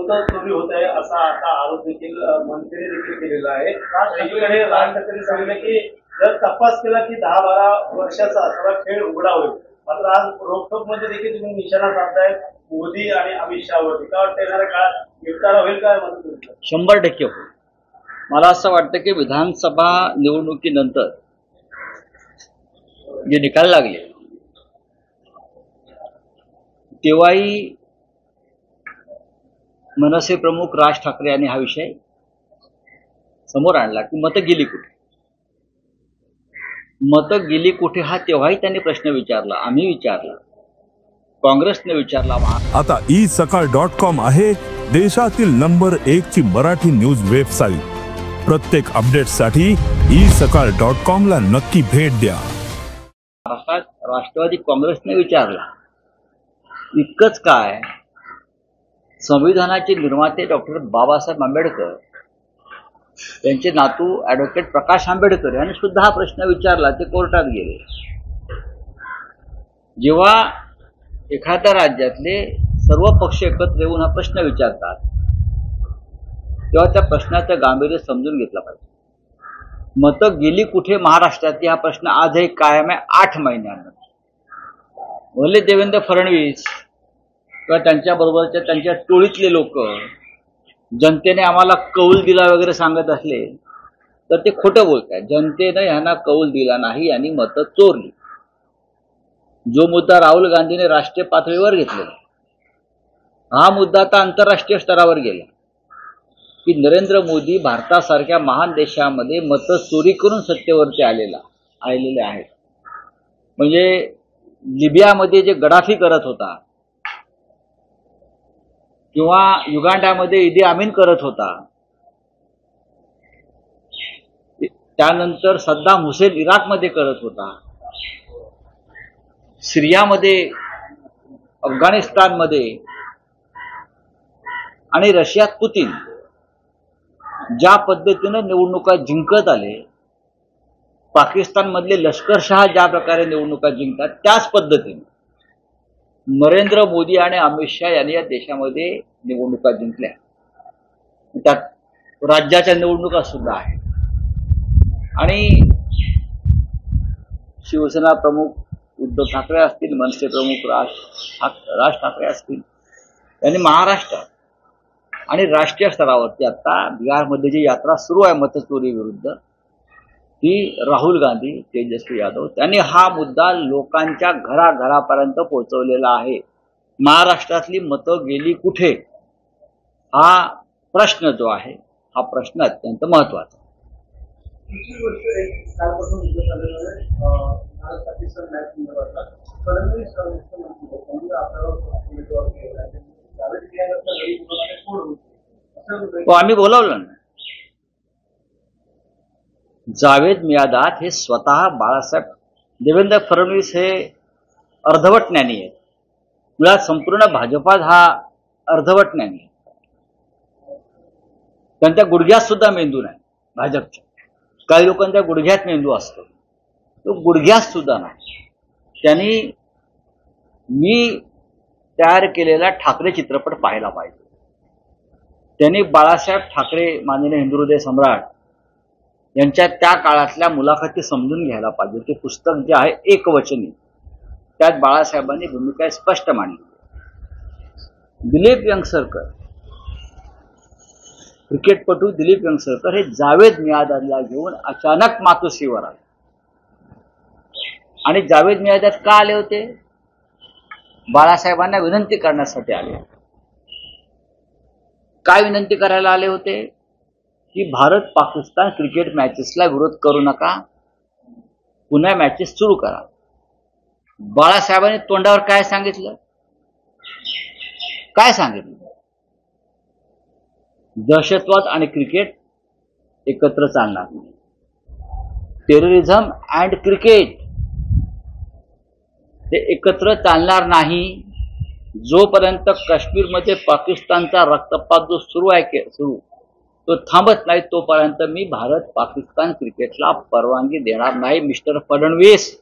मतं चोरी होत आहे असा आता आरोप देखील मंत्र्यांनी देखील केलेला आहे. एकीकडे राज ठाकरे सांगितलं की जर तपास केला की 10-12 वर्षाचा सगळा खेळ उघडा होईल. मात्र आज रोखोक मध्ये देखील तुम्ही निशाणा साधताय मोदी आणि अमित शहावर. एका वाटतं येणाऱ्या काळात निपटारा होईल काय मत तुमचं? 100% होईल. मला असं वाटतं की विधानसभा निवडणुकीनंतर जे निकाल लागले तेव्हाही मनसे प्रमुख राज ठाकरे यांनी हा विषय समोर आणला की मतं गेली कुठे. मतं गेली कुठे हा तेव्हाही त्यांनी प्रश्न विचारला, आम्ही विचारला, काँग्रेसने विचारला. आता isakal.com आहे देशातील नंबर 1 ची मराठी न्यूज वेबसाईट. प्रत्येक अपडेटसाठी isakal.com ला नक्की भेट द्या. महाराष्ट्रात राष्ट्रवादी काँग्रेसने विचारला. इतकंच काय, संविधानाचे निर्माते डॉक्टर बाबासाहेब आंबेडकर त्यांचे नातू ॲडव्होकेट प्रकाश आंबेडकर यांनी सुद्धा हा प्रश्न विचारला. ते कोर्टात गेले. जेव्हा एखाद्या राज्यातले सर्व पक्ष एकत्र येऊन हा प्रश्न विचारतात तेव्हा त्या प्रश्नाचं गांभीर्य समजून घेतलं पाहिजे. मतं गेली कुठे महाराष्ट्रातली हा प्रश्न आजही कायम आहे. 8 महिन्यांनंतर भले देवेंद्र फडणवीस किंवा त्यांच्याबरोबरच्या त्यांच्या टोळीतले लोक जनतेने आम्हाला कौल दिला वगैरे सांगत असले तर ते खोटं बोलतात. जनतेनं यांना कौल दिला नाही आणि मतं चोरली. जो मुद्दा राहुल गांधीने राष्ट्रीय पातळीवर घेतलेला हा मुद्दा आता आंतरराष्ट्रीय स्तरावर गेला की नरेंद्र मोदी भारतासारख्या महान देशामध्ये मतं चोरी करून सत्तेवरती आलेले आहेत. म्हणजे लिबियामध्ये जे गडाफी करत होता किंवा युगांडामध्ये इदी आमीन करत होता, त्यानंतर सद्दाम हुसेन इराकमध्ये करत होता, सिरियामध्ये, अफगाणिस्तानमध्ये आणि रशियात पुतीन ज्या पद्धतीनं निवडणुका जिंकत आले, पाकिस्तानमधले लष्करशहा ज्या प्रकारे निवडणुका जिंकतात त्याच पद्धतीने नरेंद्र मोदी आणि अमित शहा यांनी या देशामध्ये निवडणुका जिंकल्या. त्यात राज्याच्या निवडणुका सुद्धा आहेत. आणि शिवसेना प्रमुख उद्धव ठाकरे असतील, मनसे प्रमुख राज ठाकरे असतील, यांनी महाराष्ट्र आणि राष्ट्रीय स्तरावरती आता बिहारमध्ये जी यात्रा सुरू आहे मतचोरी विरुद्ध, ती राहुल गांधी, तेजस्वी यादव त्यांनी हा मुद्दा लोकांच्या घराघरापर्यंत पोहोचवलेला आहे. महाराष्ट्रातली मतं गेली कुठे हा प्रश्न जो आहे हा प्रश्न अत्यंत महत्वाचा. आम्ही बोलावलं ना. जावेद मियादाद हे स्वतः बाळासाहेब देवेंद्र फडणवीस हे अर्धवट ज्ञानी आहेत. मुळात संपूर्ण भाजपात हा अर्धवट ज्ञानी आहे. त्यांच्या गुडघ्यात सुद्धा मेंदू नाही. भाजपच्या काही लोकांच्या गुडघ्यात मेंदू असतो, तो गुडघ्यात सुद्धा नाही. त्यांनी मी तयार केलेला ठाकरे चित्रपट पाहायला पाहिजे. त्यांनी बाळासाहेब ठाकरे माननीय हिंदू हृदय सम्राट यांच्या त्या काळातल्या मुलाखती समजून घ्यायला पाहिजे. ते पुस्तक जे आहे एकवचनी, त्यात बाळासाहेबांनी भूमिका स्पष्ट मांडली. दिलीप वेंगसरकर, क्रिकेटपटू दिलीप वेंगसरकर हे जावेद मियादादला घेऊन अचानक मातोश्रीवर आले. आणि जावेद मियादाद का आले होते? बाळासाहेबांना विनंती करण्यासाठी आले. काय विनंती करायला आले होते? की भारत पाकिस्तान क्रिकेट मॅचेसला विरोध करू नका, पुन्हा मॅचेस सुरू करा. बाळासाहेबांनी तोंडावर काय सांगितलं? काय सांगितलं? दहशतवाद आणि क्रिकेट एकत्र चालणार नाही. टेररिझम अँड क्रिकेट ते एकत्र चालणार नाही. जोपर्यंत काश्मीरमध्ये पाकिस्तानचा रक्तपात जो सुरू आहे तो थांबत नाही तोपर्यंत मी भारत पाकिस्तान क्रिकेटला परवानगी देणार नाही. मिस्टर फडणवीस,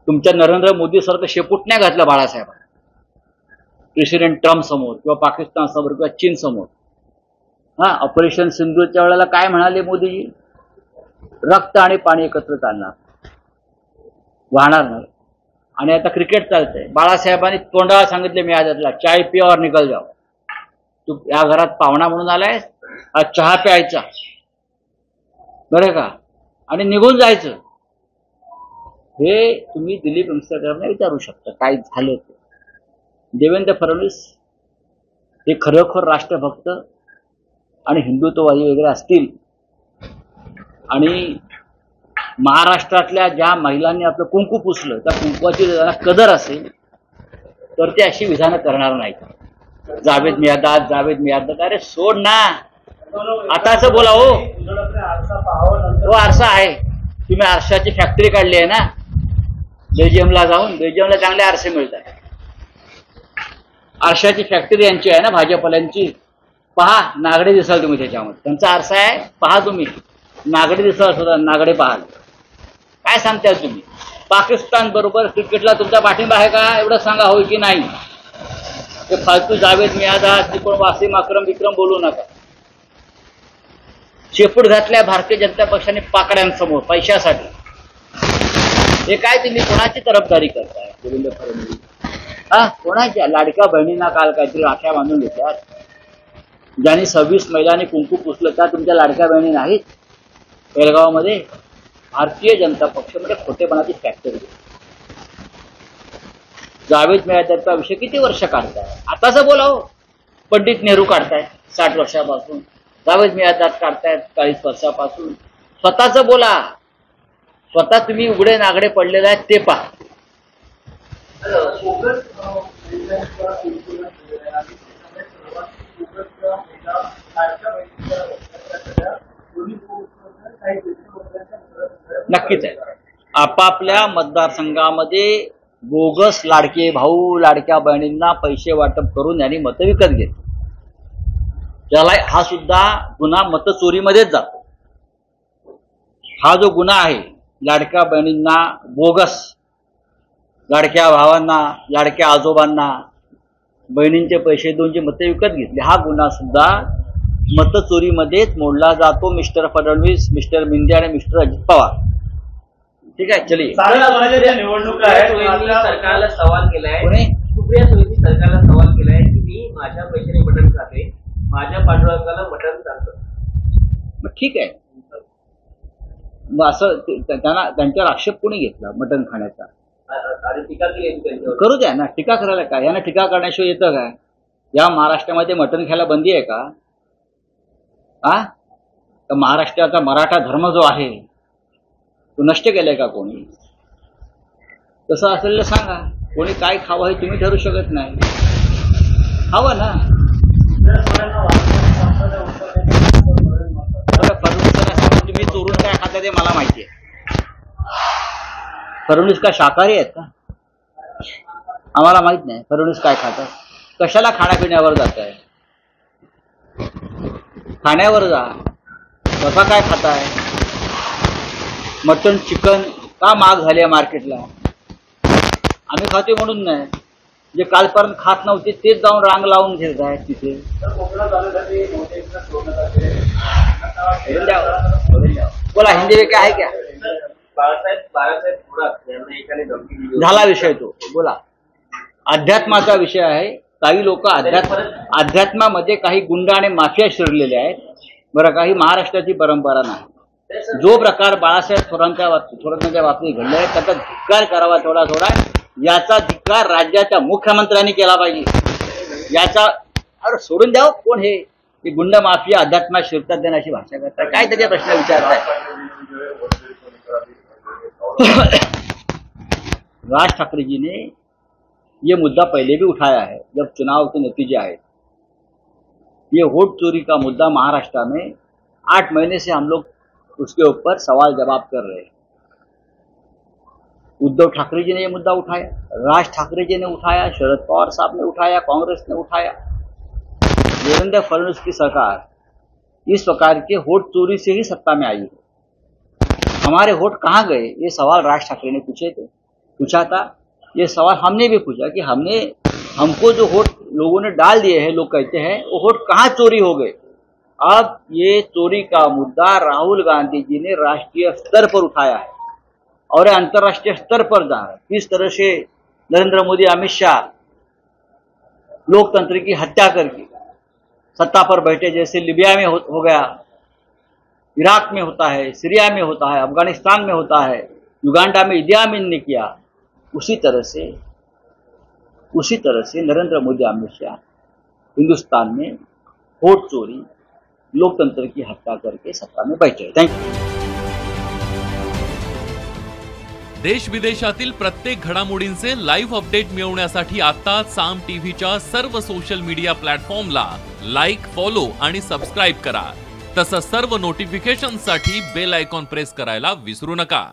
तुमच्या नरेंद्र मोदी सारखं शेपूट नाही घातलं बाळासाहेबांना. प्रेसिडेंट ट्रम्प समोर किंवा पाकिस्तान समोर किंवा चीन समोर. ऑपरेशन सिंधूच्या वेळेला काय म्हणाले मोदीजी? रक्त आणि पाणी एकत्र चालणार, वाहणार नाही. आणि आता क्रिकेट चालतंय. बाळासाहेबांनी तोंडाला सांगितले मी आजातला, चाय पिया और निकल जाओ. तू या घरात पाहुणा म्हणून आलाय, आज चहा प्यायचा बरं का, आणि निघून जायचं. हे तुम्ही दिलीप वंसकरांना विचारू शकता काय झालं ते. देवेंद्र फडणवीस हे खरोखर राष्ट्रभक्त आणि हिंदुत्ववादी वगैरे असतील आणि महाराष्ट्रातल्या ज्या महिलांनी आपलं कुंकू पुसलं त्या कुंकवाची जरा कदर असेल तर ते अशी विधानं करणार नाहीत. जावेद मियादाद अरे सोड ना, आताच बोला हो. तो आरसा आहे, तुम्ही आरशाची फॅक्टरी काढली आहे ना बेल्जियमला जाऊन. बेल्जियमला चांगले आरसे मिळतात. आरशाची फॅक्टरी यांची आहे ना भाजपल्यांची. पहा नागडे दिसाल तुम्ही त्याच्यामध्ये, त्यांचा आरसा आहे. पहा तुम्ही नागडे दिसाल सुद्धा, नागडे पाहाल. काय सांगताय तुम्ही? पाकिस्तान बरोबर क्रिकेटला तुमचा पाठिंबा आहे का एवढं सांगा, होय की नाही. ते फालतू जावेद मियादाद कोण वासिम अक्रम विक्रम बोलू नका. शेपूट घातल्या भारतीय जनता पक्षाने पाकड्यांसमोर पैशासाठी. हे काय तुम्ही कोणाची तरफदारी करताय? देवेंद्र फडणवीस कोणाच्या? लाडक्या बहिणींना काल काहीतरी राख्या बांधून घेतात. ज्यांनी 26 महिलांनी कुंकू पुसलं त्या तुमच्या लाडक्या बहिणी नाहीत? बेळगावमध्ये भारतीय जनता पक्षामध्ये खोटेपणाची फॅक्टरी. जावेद मियादादचा विषय किती वर्ष काढताय? आताच बोलाव. पंडित नेहरू काढताय 60 वर्षापासून, जावेद मियादाद काढतायत 40 वर्षापासून. स्वतःच बोला. स्वतः तुम्ही उघडे नागडे पडलेले आहेत ते पहा. नक्कीच आहे. आपापल्या मतदारसंघामध्ये बोगस लाडके भाऊ लाडक्या बहिणींना पैसे वाटप करून यांनी मतं विकत घेतली. त्याला हा सुद्धा गुन्हा मतचोरीमध्येच जातो. हा जो गुन्हा आहे लाडक्या बहिणींना बोगस, लाडक्या भावांना लाडक्या आजोबांना बहिणींचे पैसे देऊन जे मतं विकत घेतले, हा गुन्हा सुद्धा मतचोरीमध्येच मोडला जातो. मिस्टर फडणवीस, मिस्टर मिंदे आणि मिस्टर अजित पवार. ठीक आहे, चलिए. निवडणूक आहे. सरकारला सवाल केलाय, सुप्रिया सुळेंनी सरकारला सवाल केलाय की मी माझ्या पैशाने मटण खाते, माझ्या पाठीमागाला मटण चालतं. मग ठीक आहे, मग असं त्यांना त्यांच्यावर आक्षेप कोणी घेतला मटण खाण्याचा? आणि टीका केली त्यांच्यावर. करू द्या ना, टीका करायला काय? यांना टीका करण्याशिवाय येतं काय? या महाराष्ट्रामध्ये मटण खायला बंदी आहे का? तर महाराष्ट्राचा मराठा धर्म जो आहे तो नष्ट केलाय का कोणी? तसं असेल सांगा. कोणी काय खावं हे तुम्ही ठरू शकत नाही. खावं ना. तुम्ही चोरून काय खाता ते मला माहिती आहे. फडणवीस का शाकाहारी आहेत का? आम्हाला माहित नाही फडणवीस काय खातात. कशाला खाण्यापिण्यावर जात आहे? खाण्यावर जा. स्वतः काय खाताय? मटन चिकन का महाग झाले मार्केटला? आम्ही खातो म्हणून नाही. जे कालपर्यंत खात नव्हते तेच जाऊन रांग लावून घेत आहेत तिथे. बोला, हिंदी में क्या है क्या? बाळासाहेब थोरात यांना एकाने धमकी दिली. झाला विषय तो. बोला. अध्यात्माचा विषय आहे. काही लोक अध्यात्मामध्ये काही गुंड आणि माफिया शिरलेले आहेत बरं. काही महाराष्ट्राची परंपरा नाही. जो प्रकार बाळासाहेब थोरांच्या बाबतीत घडलाय त्याचा धिक्कार करावा थोडा. याचा धिक्कार राज्याच्या मुख्यमंत्र्यांनी केला पाहिजे. याचा अरे सोडून द्यावं. कोण हे गुंड माफिया अध्यात्मात शिरतात देण्याची भाषा करतात? काय त्याचे प्रश्न विचारताय? राज ठाकरे जी ने ये मुद्दा पहले भी उठाया है जब चुनाव के नतीजे आए. ये वोट चोरी का मुद्दा महाराष्ट्र में 8 महीने से हम लोग उसके ऊपर सवाल जवाब कर रहे हैं. उद्धव ठाकरे जी ने ये मुद्दा उठाया, राज ठाकरे जी ने उठाया, शरद पवार साहब ने उठाया, कांग्रेस ने उठाया. देवेंद्र फडणवीस की सरकार इस प्रकार के वोट चोरी से ही सत्ता में आई है. हमारे वोट कहाँ गए ये सवाल राज ठाकरे ने पूछा था. ये सवाल हमने भी पूछा कि हमको जो वोट लोगों ने डाल दिए हैं, लोग कहते हैं वो वोट कहाँ चोरी हो गए। अब ये चोरी का मुद्दा राहुल गांधी जी ने राष्ट्रीय स्तर पर उठाया है और अंतर्राष्ट्रीय स्तर पर जा रहा है। किस तरह से नरेंद्र मोदी, अमित शाह लोकतंत्र की हत्या करके सत्ता पर बैठे, जैसे लिबिया में हो गया, इराक में होता है, सीरिया में होता है, अफगानिस्तान में होता है, युगांडा में इदी अमीन ने किया, उसी तरह से नरेंद्र मोदी, अमित शाह हिंदुस्तान में वोट चोरी, लोकतंत्र की हत्या करके सत्ता में बैठे। Thank you. देश विदेशातील प्रत्येक घडामोडींचे लाईव्ह अपडेट मिळवण्यासाठी आता साम टीव्हीच्या सर्व सोशल मीडिया प्लॅटफॉर्मला लाईक, फॉलो आणि सबस्क्राईब करा। तसंच सर्व नोटिफिकेशनसाठी बेल आयकॉन प्रेस करायला विसरू नका।